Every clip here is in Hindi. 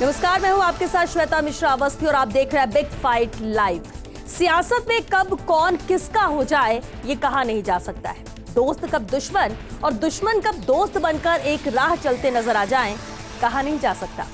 नमस्कार, मैं हूं आपके साथ श्वेता मिश्रा अवस्थी और आप देख रहे हैं बिग फाइट लाइव। सियासत में कब कौन किसका हो जाए ये कहा नहीं जा सकता है। दोस्त कब दुश्मन और दुश्मन कब दोस्त बनकर एक राह चलते नजर आ जाएं, कहा नहीं जा सकता।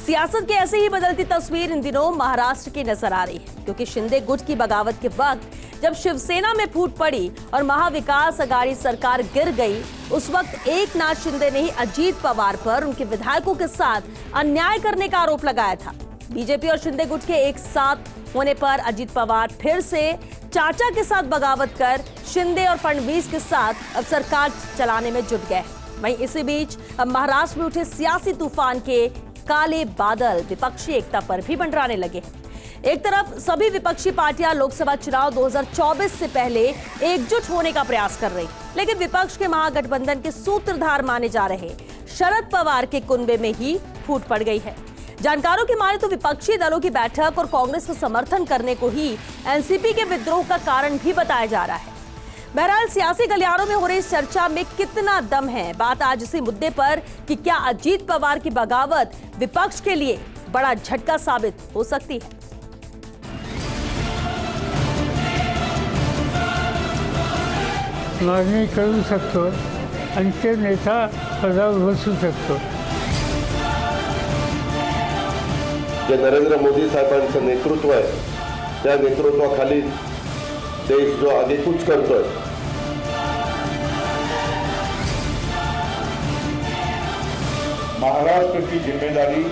सियासत की ऐसी ही बदलती तस्वीर इन दिनों महाराष्ट्र की नजर आ रही है, क्योंकि शिंदे गुट की बगावत के वक्त जब शिवसेना में फूट पड़ी और महाविकास आघाड़ी सरकार गिर गई, उस वक्त एकनाथ शिंदे ने ही अजीत पवार पर उनके विधायकों के साथ अन्याय करने का आरोप लगाया था। बीजेपी और शिंदे गुट के एक साथ होने पर अजीत पवार फिर से चाचा के साथ बगावत कर शिंदे और फडणवीस के साथ अब सरकार चलाने में जुट गए। वहीं इसी बीच अब महाराष्ट्र में उठे सियासी तूफान के काले बादल विपक्षी एकता पर भी मंडराने लगे हैं। एक तरफ सभी विपक्षी पार्टियां लोकसभा चुनाव 2024 से पहले एकजुट होने का प्रयास कर रही, लेकिन विपक्ष के महागठबंधन के सूत्रधार माने जा रहे शरद पवार के कुनबे में ही फूट पड़ गई है। जानकारों की माने तो विपक्षी दलों की बैठक और कांग्रेस का समर्थन करने को ही एनसीपी के विद्रोह का कारण भी बताया जा रहा है। बहरहाल सियासी गलियारों में हो रही चर्चा में कितना दम है, बात आज इसी मुद्दे पर कि क्या अजीत पवार की बगावत विपक्ष के लिए बड़ा झटका साबित हो सकती है। मागणी करू शकतो आणि ते नेता पदावर बसू शकतो। जे नरेंद्र मोदी साहेबांचं नेतृत्व आहे, त्या नेतृत्वाखाली देश जो आगेकूच करतोय, महाराष्ट्र की जिम्मेदारी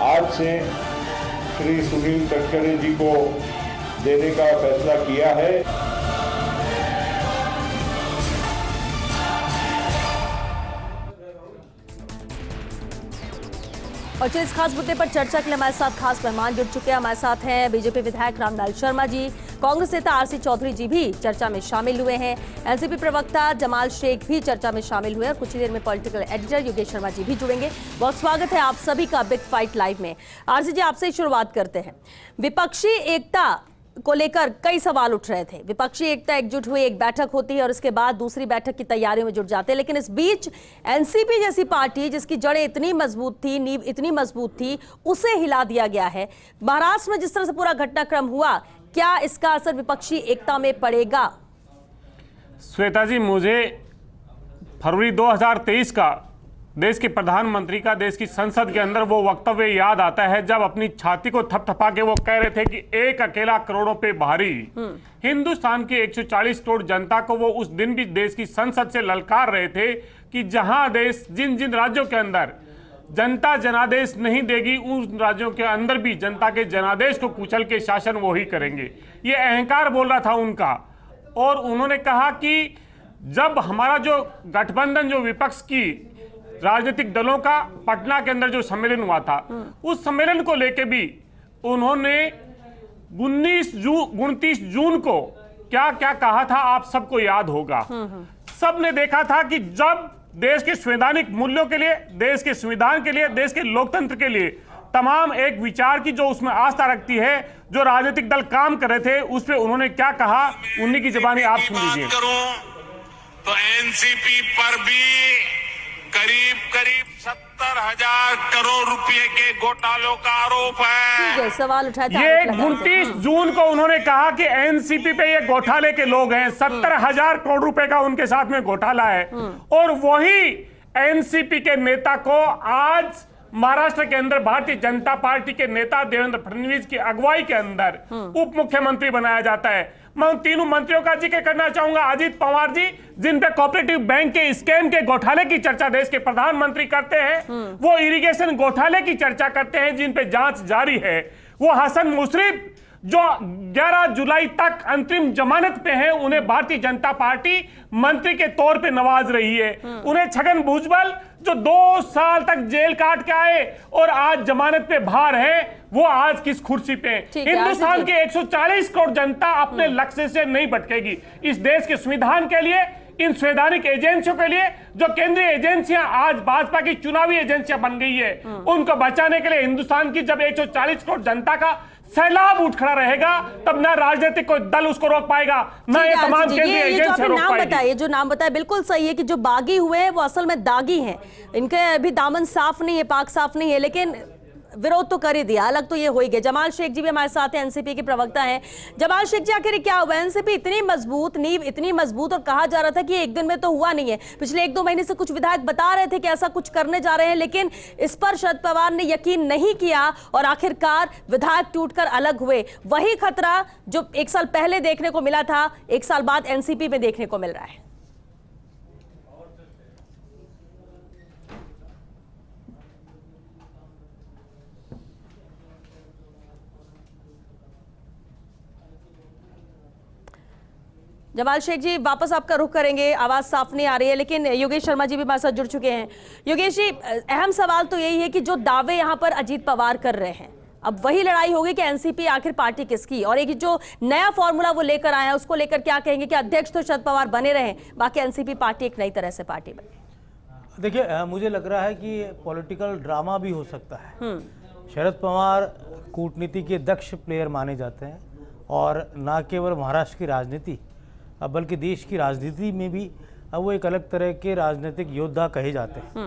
आज से श्री सुनील तटकरे जी को देने का फैसला किया है। और इस खास मुद्दे पर चर्चा के लिए हमारे साथ खास मेहमान जुड़ चुके हैं। हमारे साथ हैं बीजेपी विधायक रामलाल शर्मा जी, कांग्रेस नेता आरसी चौधरी जी भी चर्चा में शामिल हुए हैं, एनसीपी प्रवक्ता जमाल शेख भी चर्चा में शामिल हुए और कुछ ही देर में पॉलिटिकल एडिटर योगेश शर्मा जी भी जुड़ेंगे। बहुत स्वागत है आप सभी का बिग फाइट लाइव में। आरसी जी, आपसे ही शुरुआत करते हैं। विपक्षी एकता को लेकर कई सवाल उठ रहे थे। विपक्षी एकता एकजुट हुई, एक बैठक होती है और उसके बाद दूसरी बैठक की तैयारियों में जुट जाते हैं, लेकिन इस बीच एनसीपी जैसी पार्टी जिसकी जड़ें इतनी मजबूत थी, नींव इतनी मजबूत थी, उसे हिला दिया गया है। महाराष्ट्र में जिस तरह से पूरा घटनाक्रम हुआ, क्या इसका असर विपक्षी एकता में पड़ेगा? श्वेता जी, मुझे फरवरी 2023 का देश के प्रधानमंत्री का देश की संसद के अंदर वो वक्तव्य याद आता है, जब अपनी छाती को थपथपा के वो कह रहे थे कि एक अकेला करोड़ों पे भारी। हिंदुस्तान के 140 करोड़ जनता को वो उस दिन भी देश की संसद से ललकार रहे थे कि जहां देश जिन जिन राज्यों के अंदर जनता जनादेश नहीं देगी, उन राज्यों के अंदर भी जनता के जनादेश को कुचल के शासन वो ही करेंगे। ये अहंकार बोल रहा था उनका। और उन्होंने कहा कि जब हमारा जो गठबंधन, जो विपक्ष की राजनीतिक दलों का पटना के अंदर जो सम्मेलन हुआ था, उस सम्मेलन को लेके भी उन्होंने 29 जून को क्या क्या कहा था, आप सबको याद होगा। सबने देखा था कि जब देश के संवैधानिक मूल्यों के लिए, देश के संविधान के लिए, देश के लोकतंत्र के लिए तमाम एक विचार की जो उसमें आस्था रखती है, जो राजनीतिक दल काम कर रहे थे, उस पर उन्होंने क्या कहा, उन्हीं की जुबानी आप सुन लीजिए। तो एनसीपी पर भी करीब 70,000 करोड़ रुपए के घोटालों का आरोप है। सवाल उठाया था, ये 29 जून को उन्होंने कहा कि एनसीपी पे ये घोटाले के लोग हैं, 70,000 करोड़ रुपए का उनके साथ में घोटाला है। और वही एनसीपी के नेता को आज महाराष्ट्र के अंदर भारतीय जनता पार्टी के नेता देवेंद्र फडणवीस की अगुवाई के अंदर उप मुख्यमंत्री बनाया जाता है। मैं उन तीनों मंत्रियों का जिक्र करना चाहूंगा। अजीत पवार जी, जिन पे कोऑपरेटिव बैंक के स्कैम के घोटाले की चर्चा देश के प्रधानमंत्री करते हैं, वो इरिगेशन घोटाले की चर्चा करते हैं जिन पे जांच जारी है। वो हसन मुशर्रफ जो 11 जुलाई तक अंतरिम जमानत पे हैं, उन्हें भारतीय जनता पार्टी मंत्री के तौर पे नवाज रही है। उन्हें छगन भुजबल जो 2 साल तक जेल काट के आए और आज जमानत पे बाहर है, वो आज किस कुर्सी पे? हिंदुस्तान के 140 करोड़ जनता अपने लक्ष्य से नहीं भटकेगी। इस देश के संविधान के लिए, इन संवैधानिक एजेंसियों के लिए, जो केंद्रीय एजेंसियां आज भाजपा की चुनावी एजेंसियां बन गई है, उनको बचाने के लिए हिंदुस्तान की जब 140 करोड़ जनता का सैलाब उठ खड़ा रहेगा, तब ना राजनीतिक कोई दल उसको रोक पाएगा, ना ये तमाम केंद्रीय एजेंसियां रोक पाएगी। ये जो नाम बताया बिल्कुल सही है कि जो बागी हुए हैं वो असल में दागी हैं, इनके अभी दामन साफ नहीं है, पाक साफ नहीं है, लेकिन विरोध तो कर ही दिया, अलग तो ये हो ही गया। जमाल शेख जी भी हमारे साथ हैं, एनसीपी के प्रवक्ता हैं। जमाल शेख जी, आखिर क्या हुआ? एनसीपी इतनी मजबूत, नींव इतनी मजबूत, और कहा जा रहा था कि एक दिन में तो हुआ नहीं है। पिछले 1-2 महीने से कुछ विधायक बता रहे थे कि ऐसा कुछ करने जा रहे हैं, लेकिन इस पर शरद पवार ने यकीन नहीं किया और आखिरकार विधायक टूटकर अलग हुए। वही खतरा जो 1 साल पहले देखने को मिला था, 1 साल बाद एनसीपी में देखने को मिल रहा है। जमाल शेख जी, वापस आपका रुख करेंगे, आवाज साफ नहीं आ रही है, लेकिन योगेश शर्मा जी भी हमारे साथ जुड़ चुके हैं। योगेश जी, अहम सवाल तो यही है कि जो दावे यहां पर अजीत पवार कर रहे हैं, अब वही लड़ाई होगी कि एनसीपी आखिर पार्टी किसकी, और एक जो नया फॉर्मूला वो लेकर आए हैं उसको लेकर क्या कहेंगे कि अध्यक्ष तो शरद पवार बने रहे, बाकी एनसीपी पार्टी एक नई तरह से पार्टी बने? देखिए, मुझे लग रहा है कि पॉलिटिकल ड्रामा भी हो सकता है। शरद पवार कूटनीति के दक्ष प्लेयर माने जाते हैं, और न केवल महाराष्ट्र की राजनीति बल्कि देश की राजनीति में भी वो एक अलग तरह के राजनीतिक योद्धा कहे जाते हैं।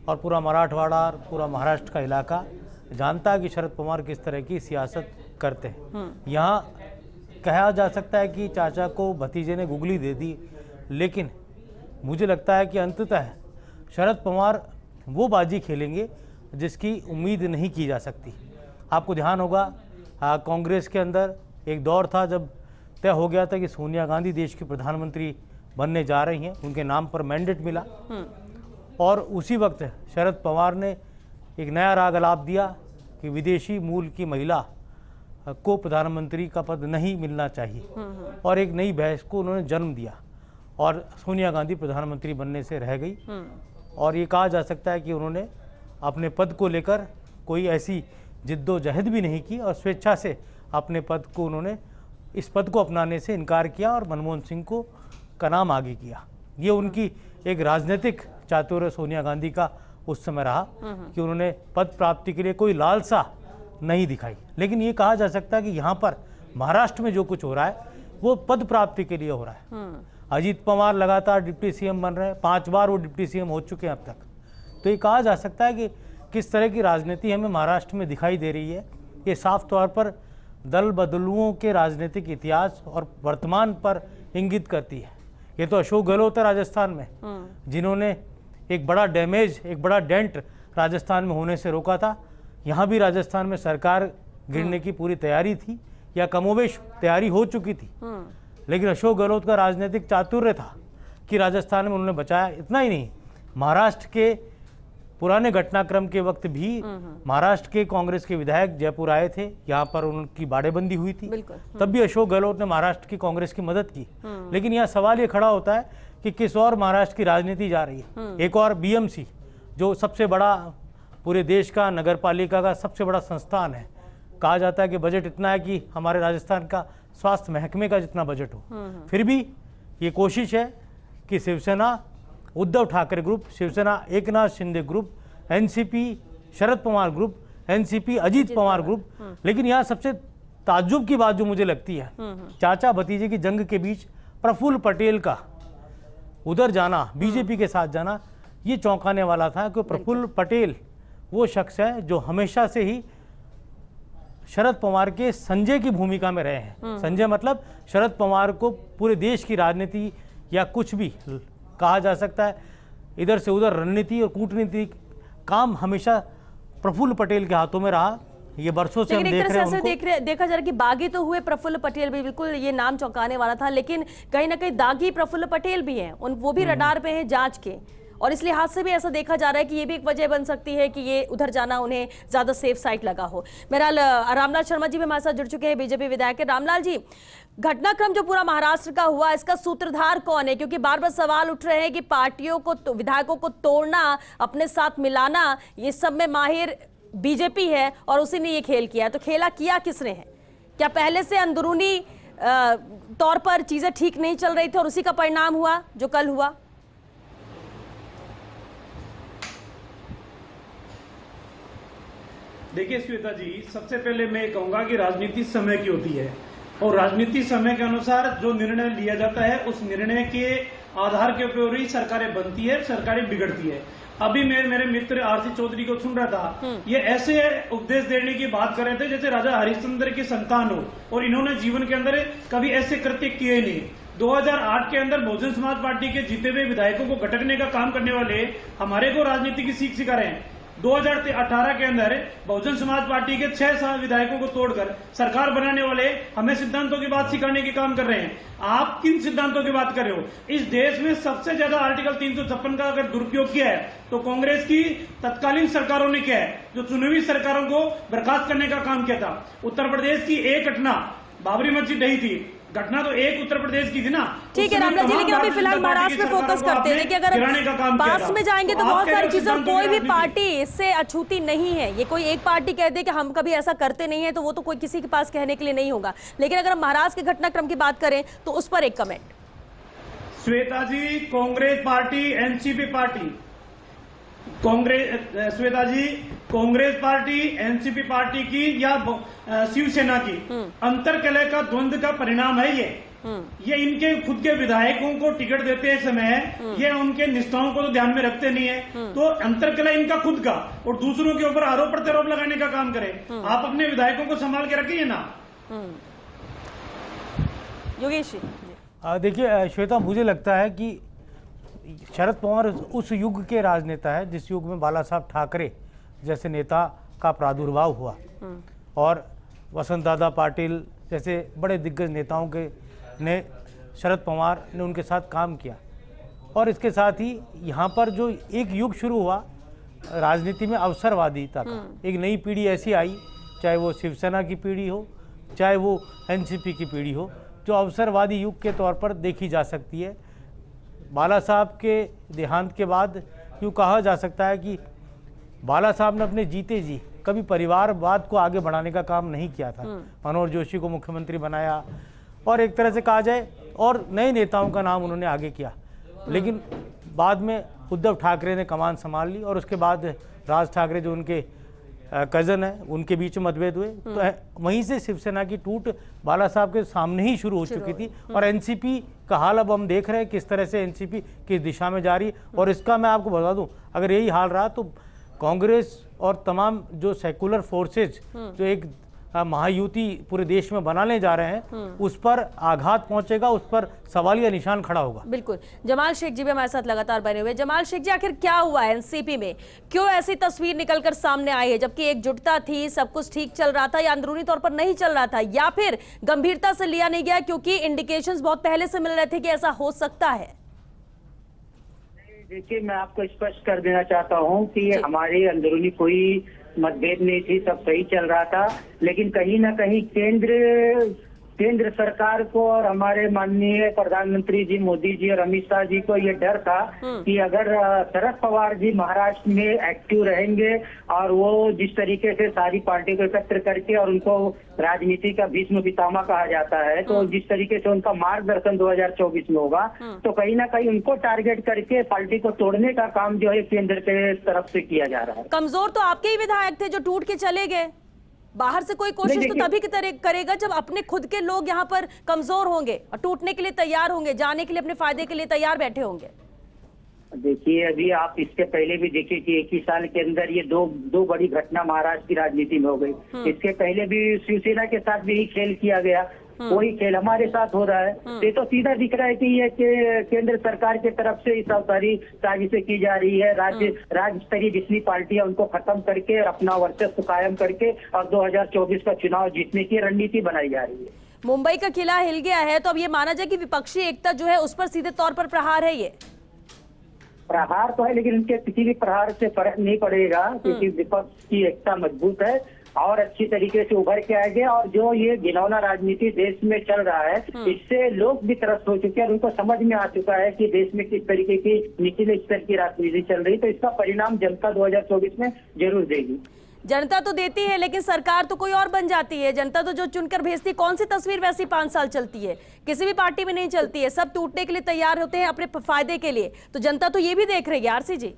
और पूरा मराठवाड़ा, पूरा महाराष्ट्र का इलाका जानता है कि शरद पवार किस तरह की सियासत करते हैं। यहाँ कहा जा सकता है कि चाचा को भतीजे ने गुगली दे दी, लेकिन मुझे लगता है कि अंततः शरद पवार वो बाजी खेलेंगे जिसकी उम्मीद नहीं की जा सकती। आपको ध्यान होगा, कांग्रेस के अंदर एक दौर था जब तय हो गया था कि सोनिया गांधी देश की प्रधानमंत्री बनने जा रही हैं, उनके नाम पर मैंडेट मिला, और उसी वक्त शरद पवार ने एक नया राग अलाप दिया कि विदेशी मूल की महिला को प्रधानमंत्री का पद नहीं मिलना चाहिए, और एक नई बहस को उन्होंने जन्म दिया, और सोनिया गांधी प्रधानमंत्री बनने से रह गई। और ये कहा जा सकता है कि उन्होंने अपने पद को लेकर कोई ऐसी जिद्दोजहद भी नहीं की, और स्वेच्छा से अपने पद को उन्होंने इस पद को अपनाने से इनकार किया और मनमोहन सिंह को का नाम आगे किया। ये उनकी एक राजनीतिक चातुर्य सोनिया गांधी का उस समय रहा कि उन्होंने पद प्राप्ति के लिए कोई लालसा नहीं दिखाई। लेकिन ये कहा जा सकता है कि यहाँ पर महाराष्ट्र में जो कुछ हो रहा है वो पद प्राप्ति के लिए हो रहा है। अजीत पवार लगातार डिप्टी सीएम बन रहे हैं, 5 बार वो डिप्टी सीएम हो चुके हैं अब तक। तो ये कहा जा सकता है कि किस तरह की राजनीति हमें महाराष्ट्र में दिखाई दे रही है। ये साफ तौर पर दल बदलुओं के राजनीतिक इतिहास और वर्तमान पर इंगित करती है। ये तो अशोक गहलोत है राजस्थान में, जिन्होंने एक बड़ा डैमेज, एक बड़ा डेंट राजस्थान में होने से रोका था। यहाँ भी राजस्थान में सरकार गिरने की पूरी तैयारी थी, या कमोबेश तैयारी हो चुकी थी, लेकिन अशोक गहलोत का राजनीतिक चातुर्य था कि राजस्थान में उन्होंने बचाया। इतना ही नहीं, महाराष्ट्र के पुराने घटनाक्रम के वक्त भी महाराष्ट्र के कांग्रेस के विधायक जयपुर आए थे, यहाँ पर उनकी बाड़ेबंदी हुई थी, तब भी अशोक गहलोत ने महाराष्ट्र की कांग्रेस की मदद की। लेकिन यहाँ सवाल ये खड़ा होता है कि किस और महाराष्ट्र की राजनीति जा रही है। एक और बीएमसी, जो सबसे बड़ा पूरे देश का नगर पालिका का सबसे बड़ा संस्थान है, कहा जाता है कि बजट इतना है कि हमारे राजस्थान का स्वास्थ्य महकमे का जितना बजट हो। फिर भी ये कोशिश है कि Shiv Sena Uddhav Thackeray group, Shiv Sena Eknath Shinde group, NCP Sharad Pawar group, NCP Ajit Pawar group. लेकिन यहाँ सबसे ताज्जुब की बात जो मुझे लगती है, चाचा भतीजे की जंग के बीच प्रफुल्ल पटेल का उधर जाना, बीजेपी के साथ जाना, ये चौंकाने वाला था। कि प्रफुल्ल पटेल वो शख्स है जो हमेशा से ही शरद पवार के संजय की भूमिका में रहे हैं। संजय मतलब शरद पवार को पूरे देश की राजनीति या कुछ भी कहा जा सकता है, इधर से उधर रणनीति और कूटनीति काम हमेशा प्रफुल्ल पटेल के हाथों में रहा। ये बरसों से हम देख रहे हैं उनको। देखा जा रहा है कि बागी तो हुए प्रफुल्ल पटेल भी, बिल्कुल ये नाम चौंकाने वाला था, लेकिन कहीं ना कहीं दागी प्रफुल्ल पटेल भी हैं, वो भी रडार पे हैं जांच के, और इस लिहाज से भी ऐसा देखा जा रहा है कि ये भी एक वजह बन सकती है कि ये उधर जाना उन्हें ज्यादा सेफ साइड लगा हो। मेरा रामलाल शर्मा जी भी हमारे साथ जुड़ चुके हैं, बीजेपी विधायक। रामलाल जी, घटनाक्रम जो पूरा महाराष्ट्र का हुआ, इसका सूत्रधार कौन है? क्योंकि बार बार सवाल उठ रहे हैं कि पार्टियों को, विधायकों को तोड़ना, अपने साथ मिलाना, ये सब में माहिर बीजेपी है और उसी ने ये खेल किया। तो खेला किया किसने है? क्या पहले से अंदरूनी तौर पर चीजें ठीक नहीं चल रही थी और उसी का परिणाम हुआ जो कल हुआ? देखिए श्वेता जी, सबसे पहले मैं कहूंगा कि राजनीति समय की होती है, और राजनीति समय के अनुसार जो निर्णय लिया जाता है उस निर्णय के आधार के ऊपर ही सरकारें बनती है, सरकारें बिगड़ती है। अभी मैं मेरे मित्र आरसी चौधरी को सुन रहा था, ये ऐसे उपदेश देने की बात कर रहे थे जैसे राजा हरिश्चंद्र की संतान हो, और इन्होंने जीवन के अंदर कभी ऐसे कृत्य किए नहीं। 2008 के अंदर बहुजन समाज पार्टी के जीते हुए विधायकों को गटकने का काम करने वाले हमारे को राजनीति की सीख सिखा रहे हैं। 2018 के अंदर बहुजन समाज पार्टी के 6 विधायकों को तोड़कर सरकार बनाने वाले हमें सिद्धांतों की बात सिखाने के काम कर रहे हैं। आप किन सिद्धांतों की बात कर रहे हो? इस देश में सबसे ज्यादा आर्टिकल 356 का अगर दुरुपयोग किया है तो कांग्रेस की तत्कालीन सरकारों ने किया है, जो चुनी हुई सरकारों को बर्खास्त करने का काम किया था। उत्तर प्रदेश की एक घटना, बाबरी मस्जिद ढही थी, घटना तो एक उत्तर प्रदेश की थी ना। ठीक है रामलाल जी, लेकिन अभी फिलहाल महाराष्ट्र में फोकस करते हैं। देखिए, अगर पास में जाएंगे तो बहुत सारी चीजें, कोई भी पार्टी इससे अछूती नहीं है। ये कोई एक पार्टी कह दे कि हम कभी ऐसा करते नहीं है तो वो तो कोई किसी के पास कहने के लिए नहीं होगा। लेकिन अगर हम महाराष्ट्र के घटनाक्रम की बात करें तो उस पर एक comment. Shweta ji, Congress party, NCP party, Shweta ji, Congress party, NCP party की या शिवसेना की अंतरकलह का द्वंद्व का परिणाम है ये इनके खुद के विधायकों को टिकट देते समय ये उनके निष्ठाओं को तो ध्यान में रखते नहीं है। तो अंतरकलह इनका खुद का, और दूसरों के ऊपर आरोप प्रत्यारोप लगाने का काम करें। आप अपने विधायकों को संभाल के रखिए ना। योगेश जी, देखिए श्वेता, मुझे लगता है कि शरद पवार उस युग के राजनेता है जिस युग में बाला साहब ठाकरे जैसे नेता का प्रादुर्भाव हुआ और वसंत दादा पाटिल जैसे बड़े दिग्गज नेताओं के ने शरद पवार ने उनके साथ काम किया। और इसके साथ ही यहाँ पर जो एक युग शुरू हुआ राजनीति में अवसरवादिता का, एक नई पीढ़ी ऐसी आई, चाहे वो शिवसेना की पीढ़ी हो चाहे वो एनसीपी की पीढ़ी हो, जो अवसरवादी युग के तौर पर देखी जा सकती है। बाला साहब के देहांत के बाद यूँ कहा जा सकता है कि बाला साहब ने अपने जीते जी कभी परिवारवाद को आगे बढ़ाने का काम नहीं किया था। मनोहर जोशी को मुख्यमंत्री बनाया और एक तरह से कहा जाए और नए नेताओं का नाम उन्होंने आगे किया, लेकिन बाद में उद्धव ठाकरे ने कमान संभाल ली और उसके बाद राज ठाकरे जो उनके कज़न है उनके बीच में मतभेद हुए। तो वहीं से शिवसेना की टूट बाला साहब के सामने ही शुरू हो चुकी थी। और एनसीपी का हाल अब हम देख रहे हैं किस तरह से एनसीपी किस दिशा में जा रही है। और इसका मैं आपको बता दूं, अगर यही हाल रहा तो कांग्रेस और तमाम जो सेकुलर फोर्सेज जो एक महायुति पूरे देश में बनाने जा रहे हैं उस पर आघात पहुंचेगा, उस पर सवालिया निशान खड़ा होगा। बिल्कुल। जमाल शेख जी भी हमारे साथ लगातार बने हुए। जमाल शेख जी, आखिर क्या हुआ एनसीपी में? क्यों ऐसी तस्वीर निकलकर सामने आई है जबकि एकजुटता थी, सब कुछ ठीक चल रहा था, या अंदरूनी तौर पर नहीं चल रहा था, या फिर गंभीरता से लिया नहीं गया क्योंकि इंडिकेशंस बहुत पहले से मिल रहे थे कि ऐसा हो सकता है? देखिए, मैं आपको स्पष्ट कर देना चाहता हूँ कि हमारे अंदरूनी कोई मतभेद नहीं थी, सब सही चल रहा था। लेकिन कहीं ना कहीं केंद्र सरकार को और हमारे माननीय प्रधानमंत्री जी मोदी जी और अमित शाह जी को ये डर था कि अगर शरद पवार जी महाराष्ट्र में एक्टिव रहेंगे और वो जिस तरीके से सारी पार्टी को एकत्र करके और उनको राजनीति का भीष्म पितामह कहा जाता है, तो जिस तरीके से उनका मार्गदर्शन 2024 में होगा तो कहीं ना कहीं उनको टारगेट करके पार्टी को तोड़ने का काम जो है केंद्र के तरफ से किया जा रहा है। कमजोर तो आपके ही विधायक थे जो टूट के चले गए। बाहर से कोई कोशिश तो तभी करेगा जब अपने खुद के लोग यहाँ पर कमजोर होंगे और टूटने के लिए तैयार होंगे, जाने के लिए अपने फायदे के लिए तैयार बैठे होंगे। देखिए, अभी आप इसके पहले भी देखिए कि एक ही साल के अंदर ये दो बड़ी घटना महाराष्ट्र की राजनीति में हो गई। इसके पहले भी शिवसेना के साथ भी खेल किया गया, वही खेल हमारे साथ हो रहा है। ये तो सीधा दिख रहा है कि ये केंद्र सरकार की तरफ से इस सारी साजिशें की जा रही है। राज्य स्तरीय जितनी पार्टी है उनको खत्म करके अपना वर्चस्व कायम करके और 2024 का चुनाव जीतने की रणनीति बनाई जा रही है। मुंबई का किला हिल गया है तो अब ये माना जाए कि विपक्षी एकता जो है उस पर सीधे तौर पर प्रहार है। ये प्रहार तो है, लेकिन उनके किसी भी प्रहार से फर्क नहीं पड़ेगा क्योंकि विपक्ष की एकता मजबूत है और अच्छी तरीके से उभर के आएंगे। और जो ये घिनौना राजनीति देश में चल रहा है इससे लोग भी त्रस्त हो चुके हैं और उनको समझ में आ चुका है कि देश में किस तरीके की निचले स्तर की राजनीति चल रही, तो इसका परिणाम जनता 2024 में जरूर देगी। जनता तो देती है लेकिन सरकार तो कोई और बन जाती है। जनता तो जो चुनकर भेजती है, कौन सी तस्वीर वैसी 5 साल चलती है? किसी भी पार्टी में नहीं चलती है। सब टूटने के लिए तैयार होते हैं अपने फायदे के लिए। तो जनता तो ये भी देख रही है आरसी जी।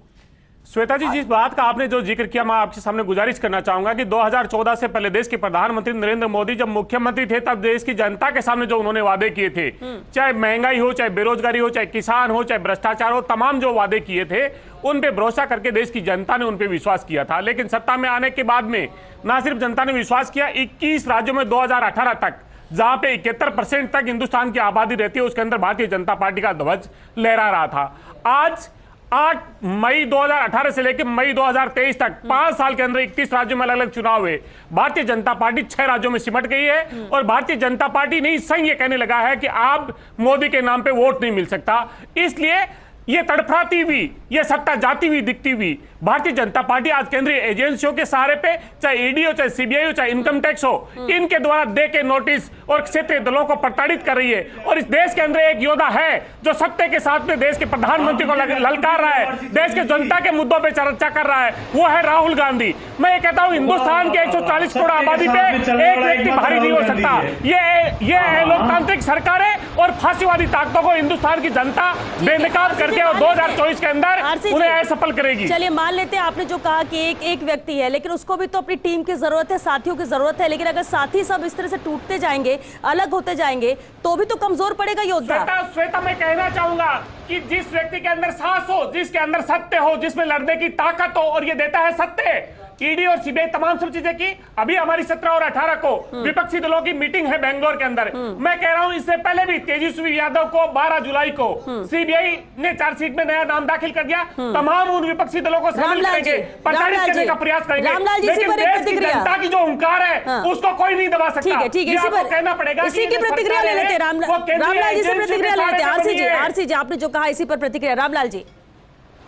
श्वेता जी, जिस बात का आपने जो जिक्र किया, मैं आपके सामने गुजारिश करना चाहूंगा कि 2014 से पहले देश के प्रधानमंत्री नरेंद्र मोदी जब मुख्यमंत्री थे तब देश की जनता के सामने जो उन्होंने वादे किए थे, चाहे महंगाई हो, चाहे बेरोजगारी हो, चाहे किसान हो, चाहे भ्रष्टाचार हो, तमाम जो वादे किए थे उन पे भरोसा करके देश की जनता ने उन पे विश्वास किया था। लेकिन सत्ता में आने के बाद में ना सिर्फ जनता ने विश्वास किया, 21 राज्यों में 2018 तक जहां पे 71% तक हिंदुस्तान की आबादी रहती है उसके अंदर भारतीय जनता पार्टी का ध्वज लहरा रहा था। आज 8 मई 2018 से लेकर मई 2023 तक 5 साल के अंदर 31 राज्यों में अलग अलग चुनाव हुए। भारतीय जनता पार्टी 6 राज्यों में सिमट गई है और भारतीय जनता पार्टी नहीं संघ ये कहने लगा है कि आप मोदी के नाम पे वोट नहीं मिल सकता। इसलिए ये तड़फड़ाती हुई, ये सत्ता जाती हुई दिखती हुई भारतीय जनता पार्टी आज केंद्रीय एजेंसियों के सहारे पे, चाहे ईडी हो, चाहे सीबीआई हो, चाहे इनकम टैक्स हो, इनके द्वारा दे के नोटिस और क्षेत्रीय दलों को प्रताड़ित कर रही है। और इस देश के अंदर एक योद्धा है जो सत्ते के साथ में देश के प्रधानमंत्री को ललकार रहा है, देश के जनता के मुद्दों पर चर्चा कर रहा है, वो है राहुल गांधी। मैं ये कहता हूं हिंदुस्तान के 140 करोड़ आबादी पे एक व्यक्ति भारी नहीं हो सकता। ये लोकतांत्रिक सरकारें और फांसीवादी ताकतों को हिंदुस्तान की जनता बेनकाब करके और 2024 के अंदर उन्हें असफल करेगी। चलिए मान लेते हैं आपने जो कहा कि एक व्यक्ति है, लेकिन उसको भी तो अपनी टीम की जरूरत है, साथियों की जरूरत है। लेकिन अगर साथी सब इस तरह से टूटते जाएंगे, अलग होते जाएंगे, तो भी तो कमजोर पड़ेगा योद्धा। श्वेता, मैं कहना चाहूंगा कि जिस व्यक्ति के अंदर साहस हो, जिसके अंदर सत्य हो, जिसमें लड़ने की ताकत हो और ये देता है सत्य, ईडी और सीबीआई तमाम सब चीजें की। अभी हमारी 17 और 18 को विपक्षी दलों की मीटिंग है बेंगलोर के अंदर। मैं कह रहा हूं इससे पहले भी तेजस्वी यादव को 12 जुलाई को सीबीआई ने चार्जशीट में नया नाम दाखिल कर दिया। तमाम उन विपक्षी दलों को शामिल करेंगे, प्रताड़ित करने का प्रयास करेंगे। लेकिन देश की जनता की जो हुंकार है उसको कोई नहीं दबा सकता। ठीक है, इसी पर कहना पड़ेगा। इसी की प्रतिक्रिया ले लेते हैं रामलाल जी से, प्रतिक्रिया ले लेते हैं। आरसी जी आपने जो कहा इसी पर प्रतिक्रिया रामलाल जी।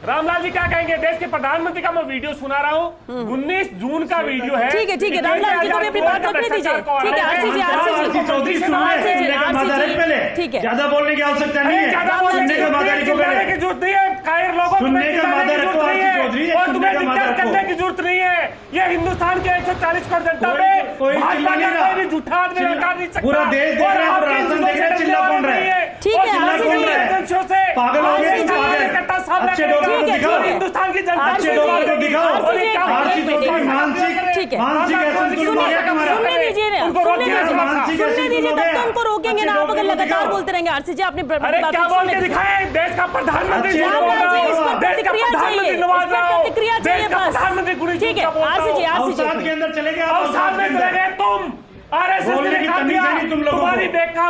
रामलाल जी क्या कहेंगे? देश के प्रधानमंत्री का मैं वीडियो सुना रहा हूँ, 19 जून का वीडियो है। ठीक है रामलाल जी को भी अपनी बात रखने दीजिए। ठीक है आरसी जी ठीक है, ज्यादा बोलने की आवश्यकता नहीं है। ज्यादा बोलने की जरूरत नहीं है। कायर लोगों सुनने का मादा रखो चौधरी, और तुम्हें दिक्कत करने की जरूरत नहीं है। ये हिंदुस्तान के 140 करोड़ जनता में भाजपा का कोई भी झूठा आदमी ललकार नहीं सकता। पूरा देश देख रहा है, राजस्थान देख रहा है, चिल्ला कौन रहा है? ठीक है पागल हो गए, अच्छे लोगों को दिखाओ, हिंदुस्तान की जनता अच्छे लोगों को दिखाओ। आरसी चौधरी मानसिक उनको रोकेंगे ना आप अगर लगातार बोलते रहेंगे। आरसी जी आपने क्या बोल के दिखाए? देश का प्रधानमंत्री प्रतिक्रिया चाहिए बस। ठीक है आरसी जी के अंदर चले गए, तुम तुम्हारी देखा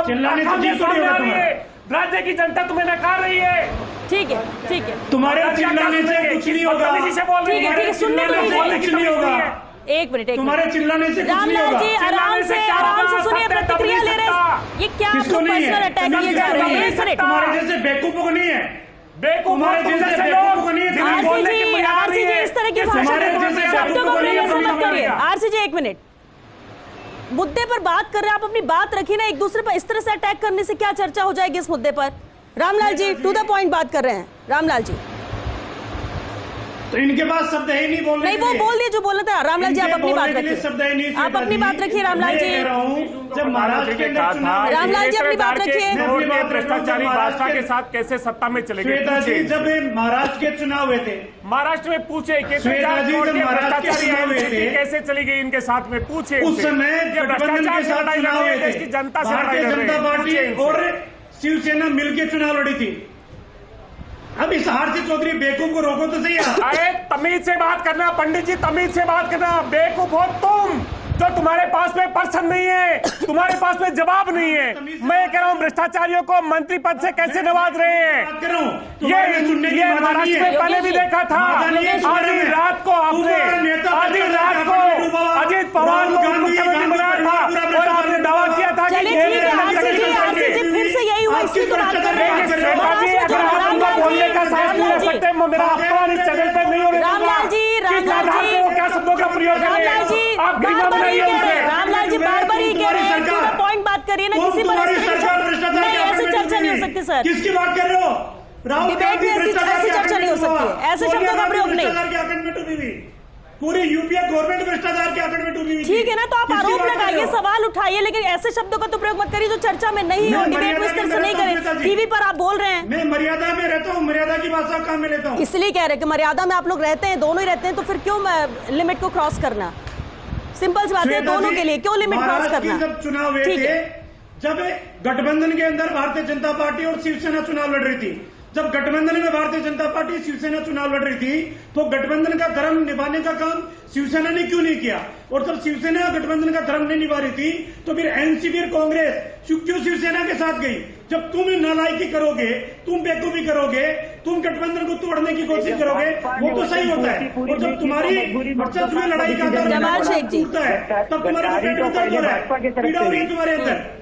राज्य की जनता तुम्हें नकार रही है। ठीक है तुम्हारे चिल्लाने से कुछ नहीं होगा। ठीक है सुनने कुछ नहीं होगा। एक मिनट तुम्हारे चिल्लाने से कुछ नहीं होगा। रामलाल जी आराम से सुनिए, प्रतिक्रिया ले रहे हैं। ये क्या पर्सनल अटैक किए जा रहे हैं? तुम्हारे जैसे बेवकूफों को नहीं है, तुम्हारे जैसे लोगों को नहीं है। आरसी जी इस तरह की शब्दों को प्रयोग मत करिए। आरसी जी एक मिनट, मुद्दे पर बात कर रहे हैं, आप अपनी बात रखिए ना। एक दूसरे पर इस तरह से अटैक करने से क्या चर्चा हो जाएगी इस मुद्दे पर? Ramlal ji to the point बात कर रहे हैं। रामलाल जी तो इनके पास शब्द है नहीं बोलने नहीं, वो बोल दिए जो बोलना था। रामलाल जी आप अपनी बात रखिए, आप अपनी बात रखिए। रामलाल जी जब महाराष्ट्र के अंदर रामलाल जी अपनी बात रखिए। भ्रष्टाचारी भाजपा के साथ कैसे सत्ता में चले गए? जब महाराष्ट्र के चुनाव हुए थे, महाराष्ट्र में पूछे कैसे चली गई इनके साथ में, पूछे उस समय भ्रष्टाचार से लड़ाई लड़ रही है, जनता से भारतीय जनता पार्टी और शिवसेना मिलकर चुनाव लड़ी थी। अब इस आरसी चौधरी बेवकूफ को रोको तो सही। अरे तमीज से बात करना पंडित जी, तमीज से बात करना। बेवकूफ हो तुम जो तुम्हारे पास में पर्सन नहीं है, तुम्हारे पास में जवाब नहीं है। मैं कह रहा हूँ भ्रष्टाचारियों को मंत्री पद से कैसे नवाज रहे हैं। ये महाराष्ट्र में पहले भी देखा था। आधी रात को आपने अजीत पवार को मुख्यमंत्री बनाया था और आपने दावा किया था कि फिर से यही हुआ, इसी को बात कर रहे हैं। बोलने का साहस नहीं रख सकते। मेरा अपमान इस चैनल पर नहीं हो रहा। रामलाल जी क्या शब्दों का प्रयोग करें? आप रामलाल जी बार-बार ही कह रहे हैं, टू द पॉइंट बात करिए ना। किसी पर ऐसी चर्चा नहीं हो सकती सर। किसकी बात कर रहे हो? डिबेट में ऐसी चर्चा नहीं हो सकती है, ऐसे शब्दों का प्रयोग नहीं। पूरी यूपीए गवर्नमेंट भ्रष्टाचार के आकड़ में डूबी। नहीं ठीक है ना, तो आप किसकी आरोप बात कर रहे लगाइए, हो? सवाल उठाइए, लेकिन ऐसे शब्दों का तो प्रयोग मत करिए जो चर्चा में नहीं हो, मैं डिबेट में इस तरह से नहीं करें। टीवी पर आप बोल रहे हैं, मैं मर्यादा में रहता हूँ, मर्यादा की भाषा काम में लेता हूँ। इसलिए कह रहे हैं कि मर्यादा में आप लोग रहते हैं, दोनों ही रहते हैं, तो फिर क्यों लिमिट को क्रॉस करना? सिंपल सी बात है, दोनों के लिए क्यों लिमिट क्रॉस करना? जब चुनाव हुए थे, जब गठबंधन के अंदर भारतीय जनता पार्टी और शिवसेना चुनाव लड़ रही थी, जब गठबंधन में भारतीय जनता पार्टी शिवसेना चुनाव लड़ रही थी, तो गठबंधन का धर्म निभाने का काम शिवसेना ने क्यों नहीं किया? और जब शिवसेना गठबंधन का धर्म नहीं निभा रही थी, तो फिर एनसीपी और कांग्रेस क्यों शिवसेना के साथ गई? जब तुम नालायकी करोगे, तुम बेवकूफी करोगे, तुम गठबंधन को तोड़ने की कोशिश करोगे, वो तो सही होता है। और जब तुम्हारी वर्चस्व लड़ाई का जमाल शेख जी टूटता है, तब तुम्हारे पेट में दर्द हो रहा है, पीड़ा हो रही है तुम्हारे अंदर।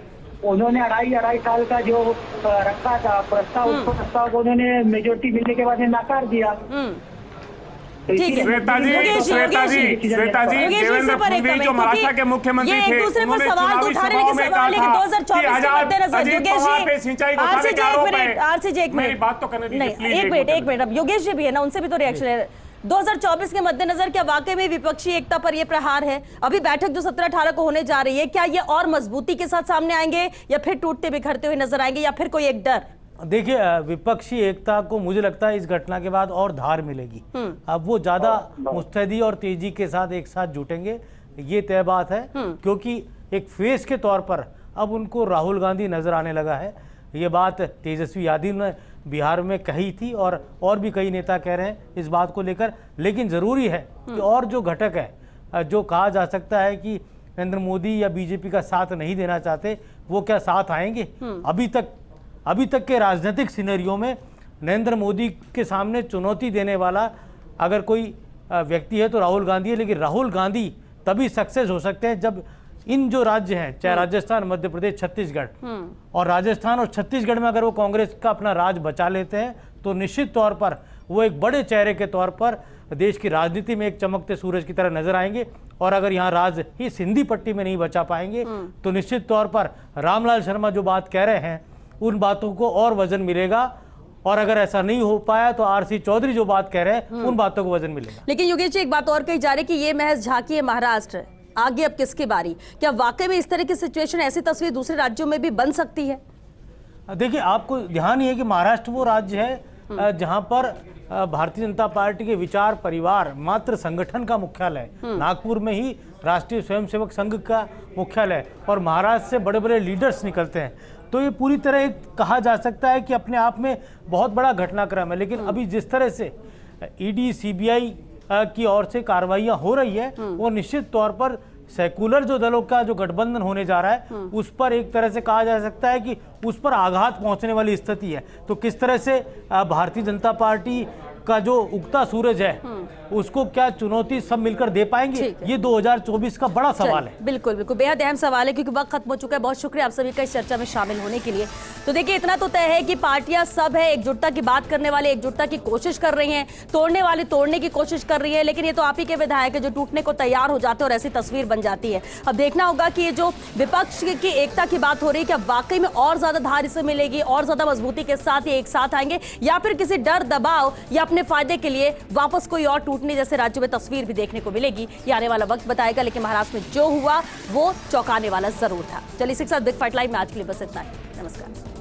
उन्होंने अढ़ाई साल का जो रखा था प्रस्ताव, उस प्रस्ताव को उन्होंने मेजोरिटी मिलने के बाद नकार दिया। ठीक है श्वेता जी, देवेंद्र फडणवीस जो महाराष्ट्र के मुख्यमंत्री थे, दूसरे पर उन्होंने सवाल तो चुनावी उठा रहे सभाओं में कहा था 2024 के मद्देनजर अजीत पवार पे सिंचाई घोटाले के आरोप है। आरसीजी एक मेरी मिनट, बात तो करने दीजिए, नहीं प्लीज एक मिनट, अब योगेश जी भी है ना, उनसे भी तो रिएक्शन है। 2024 के मद्देनजर क्या वाकई में विपक्षी एकता पर यह प्रहार है? अभी बैठक जो 17-18 को होने जा रही है, क्या ये और मजबूती के साथ सामने आएंगे या फिर टूटते बिखरते हुए नजर आएंगे, या फिर कोई एक डर? देखिए, विपक्षी एकता को मुझे लगता है इस घटना के बाद और धार मिलेगी। अब वो ज्यादा मुस्तैदी और तेजी के साथ एक साथ जुटेंगे, ये तय बात है, क्योंकि एक फेस के तौर पर अब उनको राहुल गांधी नजर आने लगा है। ये बात तेजस्वी यादव ने बिहार में कही थी और भी कई नेता कह रहे हैं इस बात को लेकर। लेकिन जरूरी है कि और जो घटक है, जो कहा जा सकता है कि नरेंद्र मोदी या बीजेपी का साथ नहीं देना चाहते, वो क्या साथ आएंगे? अभी तक के राजनीतिक सिनेरियो में नरेंद्र मोदी के सामने चुनौती देने वाला अगर कोई व्यक्ति है तो राहुल गांधी है। लेकिन राहुल गांधी तभी सक्सेस हो सकते हैं जब इन जो राज्य हैं, चाहे राजस्थान, मध्य प्रदेश, छत्तीसगढ़, और राजस्थान और छत्तीसगढ़ में अगर वो कांग्रेस का अपना राज बचा लेते हैं, तो निश्चित तौर पर वो एक बड़े चेहरे के तौर पर देश की राजनीति में एक चमकते सूरज की तरह नजर आएंगे। और अगर यहाँ राज ही सिंधी पट्टी में नहीं बचा पाएंगे, तो निश्चित तौर पर रामलाल शर्मा जो बात कह रहे हैं, उन बातों को और वजन मिलेगा। और अगर ऐसा नहीं हो पाया तो आरसी चौधरी जो बात कह रहे हैं, उन बातों को वजन मिलेगा। लेकिन योगेश जी, एक बात और कही जा रही है कि ये महज झांकी है महाराष्ट्र, आगे अब किसकी बारी? क्या वाकई में इस तरह की सिचुएशन, ऐसी तस्वीर दूसरे राज्यों में भी बन सकती है? देखिए, आपको ध्यान ये है कि महाराष्ट्र वो राज्य है जहां पर भारतीय जनता पार्टी के विचार परिवार मात्र संगठन का मुख्यालय है। नागपुर में ही राष्ट्रीय स्वयंसेवक संघ का मुख्यालय, और महाराष्ट्र से बड़े बड़े लीडर्स निकलते हैं। तो ये पूरी तरह एक कहा जा सकता है कि अपने आप में बहुत बड़ा घटनाक्रम है। लेकिन अभी जिस तरह से ईडी, सीबीआई की ओर से कार्रवाइयां हो रही है, वो निश्चित तौर पर सेकुलर जो दलों का जो गठबंधन होने जा रहा है, उस पर एक तरह से कहा जा सकता है कि उस पर आघात पहुंचने वाली स्थिति है। तो किस तरह से भारतीय जनता पार्टी का जो उगता सूरज है, उसको क्या चुनौती सब मिलकर दे पाएंगे, ये 2024 का बड़ा सवाल है। बिल्कुल बिल्कुल, बेहद अहम सवाल है, क्योंकि वक्त खत्म हो चुका है। बहुत शुक्रिया आप सभी का इस चर्चा में शामिल होने के लिए। तो देखिए, इतना तो तय है कि पार्टियां सब है, एकजुटता की बात करने वाले एकजुटता की कोशिश कर रही हैं, तोड़ने वाले तोड़ने की कोशिश कर रही है। लेकिन ये तो आप ही के विधायक है जो टूटने को तैयार हो जाते हैं और ऐसी तस्वीर बन जाती है। अब देखना होगा कि ये जो विपक्ष की एकता की बात हो रही है, क्या वाकई में और ज्यादा धार इसे मिलेगी, और ज्यादा मजबूती के साथ ये एक साथ आएंगे, या फिर किसी डर, दबाव या अपने फायदे के लिए वापस कोई और टूटने जैसे राज्यों में तस्वीर भी देखने को मिलेगी। ये आने वाला वक्त बताएगा। लेकिन महाराष्ट्र में जो हुआ वो चौंकाने वाला जरूर था। चलिए, इसी के साथ बिग फाइट लाइव में आज के लिए बस इतना ही। नमस्कार।